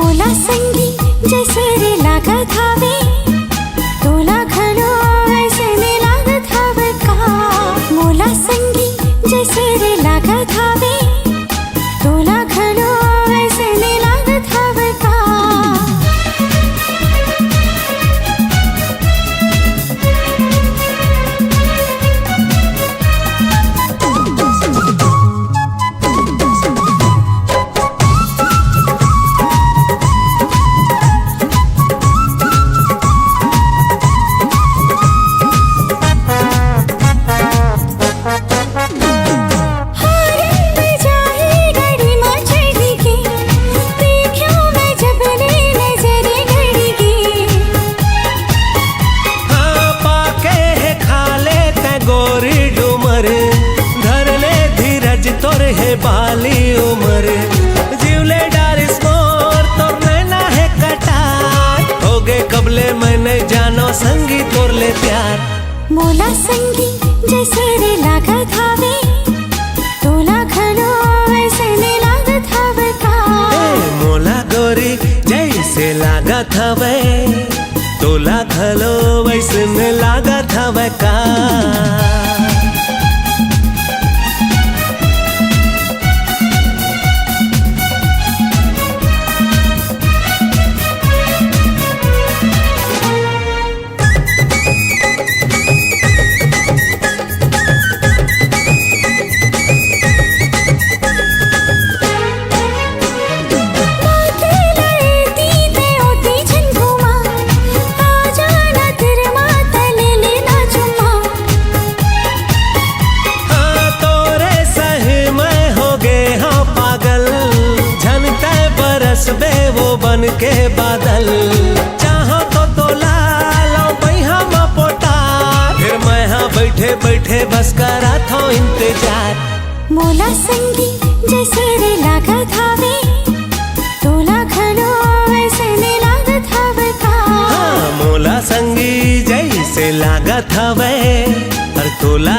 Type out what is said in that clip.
मोला संगी जैसे रे लागत हवे, तोला घलो ऐसने लागत हवे का। मोला संगी जैसे रे लागत हवे, तोला घलो ऐसने लागत हवे का। बाली उमर जीवले डारिस मोर तोर नैना है कटार, हो गए कबले मैंने जानो संगी तोर ले प्यार। मोला संगी जैसे रे लागत हवे, तोला घलो ऐसने लागत हवे का। मोला गोरी जैसे लागत हवे, तोला घलो वैसने लागत हवे का। बे वो बन के बादल, चाहो तो ला लो बैहा मा पोटा, फिर मैं हाँ बैठे बैठे बस करा था इंतजार। मोला संगी जैसे रे लागत हवे, तोला घलो ऐसने लागत हवे का। हाँ, मोला संगी जैसे लागत हवे, पर तोला